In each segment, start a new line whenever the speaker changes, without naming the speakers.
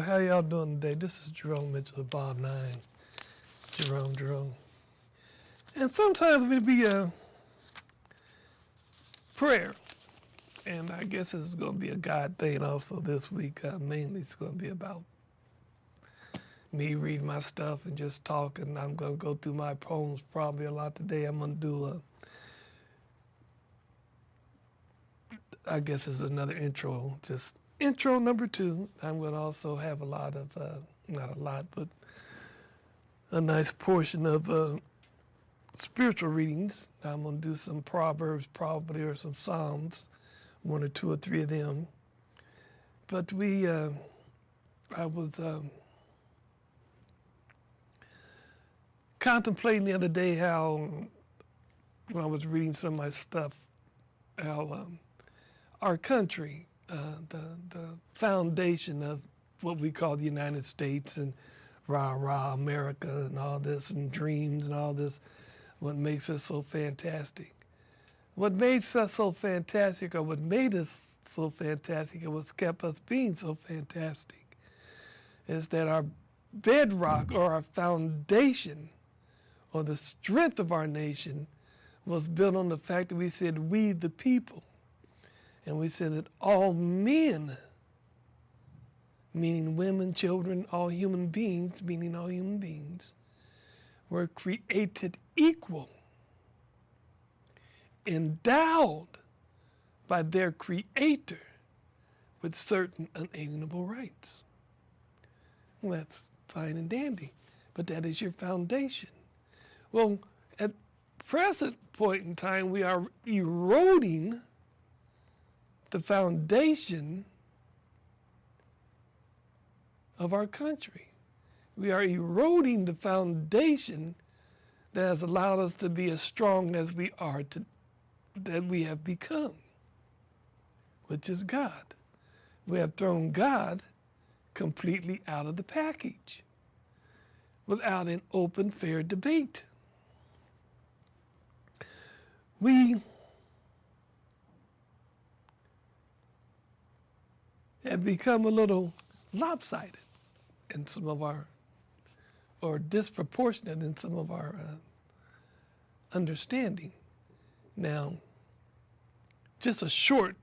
how y'all doing today? This is Jerome Mitchell, Ball 9. Jerome. And sometimes it'll be a prayer. And I guess this is going to be a God thing also this week. Mainly it's going to be about me reading my stuff and just talking. I'm going to go through my poems probably a lot today. I'm going to do I guess it's another intro, just intro number 2. I'm going to also have a lot of, not a lot, but a nice portion of spiritual readings. I'm going to do some Proverbs probably or some Psalms, 1 or 2 or 3 of them. But I was contemplating the other day how, when I was reading some of my stuff, how our country, the foundation of what we call the United States and rah, America and all this and dreams and all this, what makes us so fantastic. What makes us so fantastic, or what made us so fantastic, and what's kept us being so fantastic, is that our bedrock or our foundation or the strength of our nation was built on the fact that we said, we the people. And we said that all men, meaning women, children, all human beings, meaning all human beings, were created equal, endowed by their creator with certain unalienable rights. Well, that's fine and dandy, but that is your foundation. Well, at present point in time, we are eroding the foundation of our country. We are eroding the foundation that has allowed us to be as strong as we are, that we have become, which is God. We have thrown God completely out of the package without an open, fair debate. We have become a little lopsided in some of our, or disproportionate in some of our understanding. Now, just a short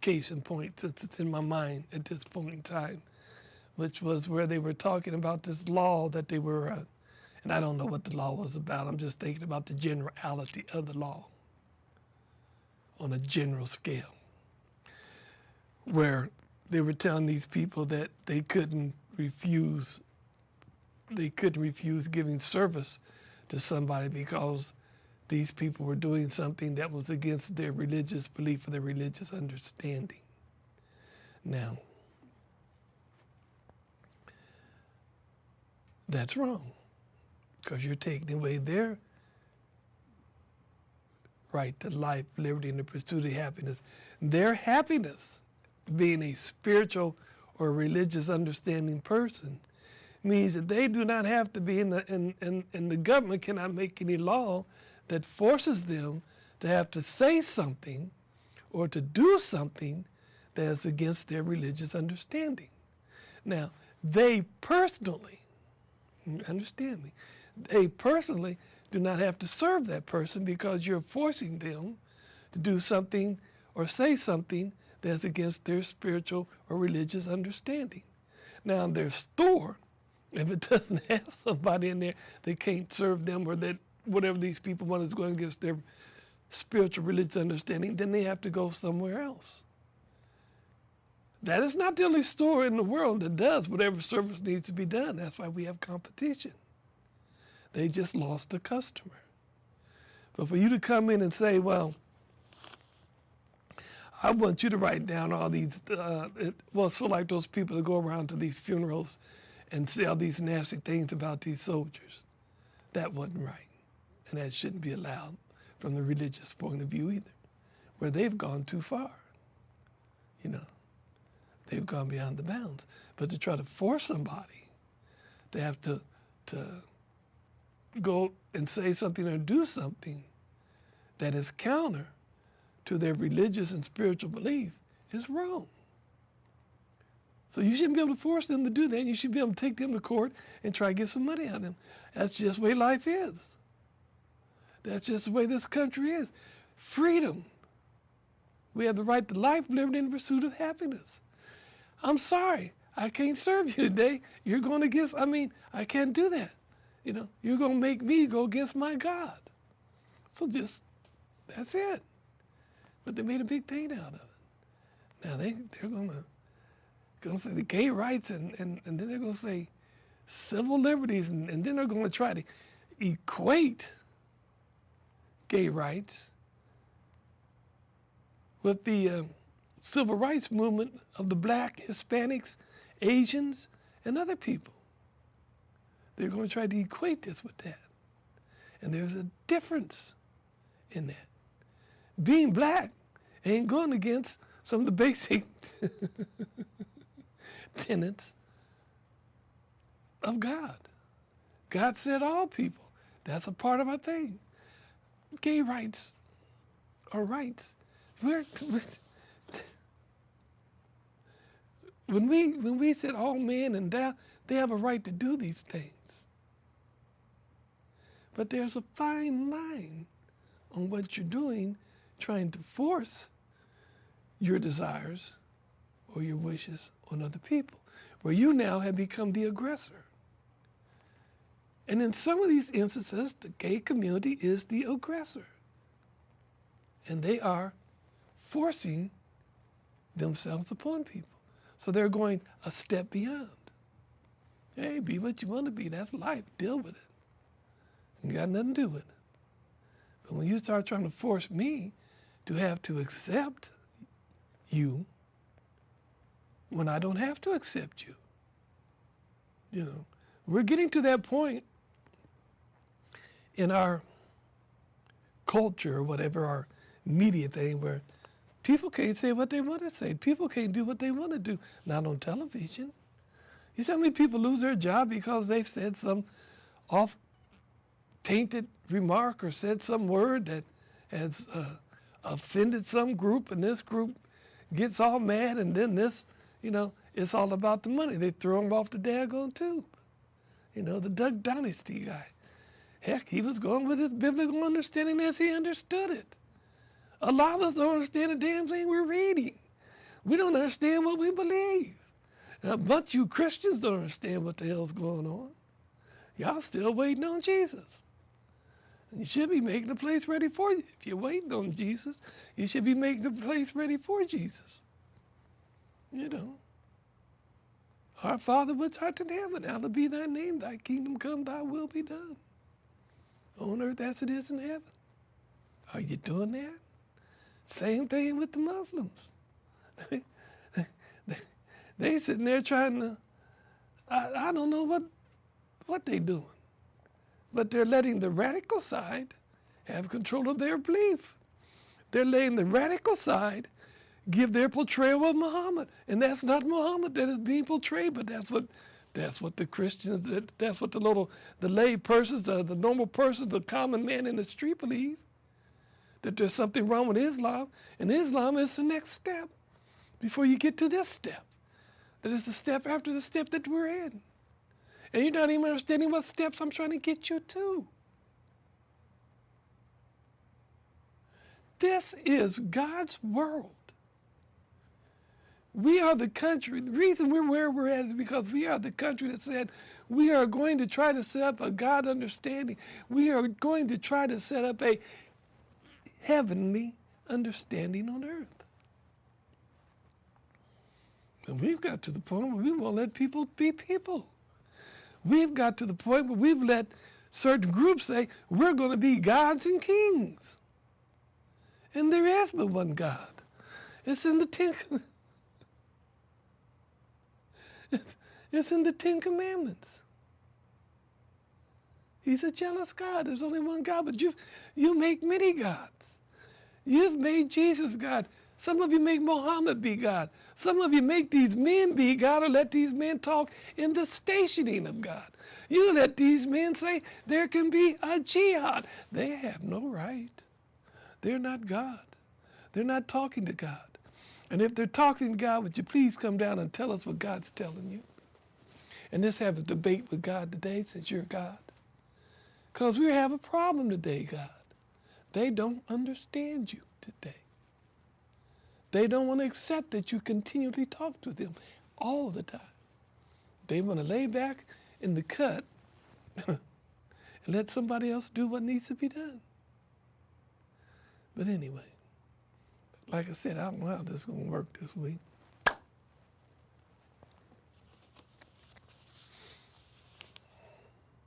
case in point, since it's in my mind at this point in time, which was where they were talking about this law that they were, and I don't know what the law was about, I'm just thinking about the generality of the law on a general scale, where they were telling these people that they couldn't refuse giving service to somebody because these people were doing something that was against their religious belief or their religious understanding. Now, that's wrong, because you're taking away their right to life, liberty, and the pursuit of happiness. Their happiness, being a spiritual or religious understanding person, means that they do not have to be and the government cannot make any law that forces them to have to say something or to do something that is against their religious understanding. Now, they personally, understand me, they personally do not have to serve that person because you're forcing them to do something or say something that's against their spiritual or religious understanding. Now, their store, if it doesn't have somebody in there, they can't serve them, or that whatever these people want is going against their spiritual religious understanding, then they have to go somewhere else. That is not the only store in the world that does whatever service needs to be done. That's why we have competition. They just lost a customer. But for you to come in and say, well, I want you to write down all these, so like those people that go around to these funerals and say all these nasty things about these soldiers. That wasn't right. And that shouldn't be allowed from the religious point of view either, where they've gone too far. You know, they've gone beyond the bounds. But to try to force somebody to have to go and say something or do something that is counter to their religious and spiritual belief is wrong. So you shouldn't be able to force them to do that. You should be able to take them to court and try to get some money out of them. That's just the way life is. That's just the way this country is. Freedom. We have the right to life, liberty, and pursuit of happiness. I'm sorry, I can't serve you today. You're going against, I can't do that. You're going to make me go against my God. So that's it. But they made a big thing out of it. Now they're going to say the gay rights and then they're going to say civil liberties and then they're going to try to equate gay rights with the civil rights movement of the black, Hispanics, Asians, and other people. They're going to try to equate this with that. And there's a difference in that. Being black ain't going against some of the basic tenets of God. God said all people. That's a part of our thing. Gay rights are rights. When we said all men and they have a right to do these things. But there's a fine line on what you're doing, trying to force your desires or your wishes on other people, where you now have become the aggressor. And in some of these instances, the gay community is the aggressor. And they are forcing themselves upon people. So they're going a step beyond. Hey, be what you want to be. That's life. Deal with it. You got nothing to do with it. But when you start trying to force me to have to accept you when I don't have to accept you, we're getting to that point in our culture or whatever, our media thing, where people can't say what they want to say. People can't do what they want to do. Not on television. You see how many people lose their job because they've said some off-tainted remark or said some word that has offended some group, and this group gets all mad, and then this, it's all about the money. They throw them off the daggone tube. The Duck Dynasty guy. Heck, he was going with his biblical understanding as he understood it. A lot of us don't understand the damn thing we're reading. We don't understand what we believe. But you Christians don't understand what the hell's going on. Y'all still waiting on Jesus. And you should be making the place ready for you. If you're waiting on Jesus, you should be making the place ready for Jesus. Our Father which art in heaven, hallowed be thy name, thy kingdom come, thy will be done. On earth as it is in heaven. Are you doing that? Same thing with the Muslims. They sitting there trying to, I don't know what they doing. But they're letting the radical side have control of their belief. They're letting the radical side give their portrayal of Muhammad. And that's not Muhammad that is being portrayed, but that's what the Christians, that's what the lay persons, the normal person, the common man in the street believe. That there's something wrong with Islam, and Islam is the next step before you get to this step. That is the step after the step that we're in. And you're not even understanding what steps I'm trying to get you to. This is God's world. We are the country. The reason we're where we're at is because we are the country that said we are going to try to set up a God understanding. We are going to try to set up a heavenly understanding on earth. And we've got to the point where we won't let people be people. We've got to the point where we've let certain groups say, we're going to be gods and kings. And there is but one God. It's in the it's in the Ten Commandments. He's a jealous God. There's only one God, but you make many gods. You've made Jesus God. Some of you make Muhammad be God. Some of you make these men be God or let these men talk in the stationing of God. You let these men say there can be a jihad. They have no right. They're not God. They're not talking to God. And if they're talking to God, would you please come down and tell us what God's telling you? And let's have a debate with God today, since you're God. Because we have a problem today, God. They don't understand you today. They don't want to accept that you continually talk to them all the time. They want to lay back in the cut and let somebody else do what needs to be done. But anyway, like I said, I don't know how this is going to work this week.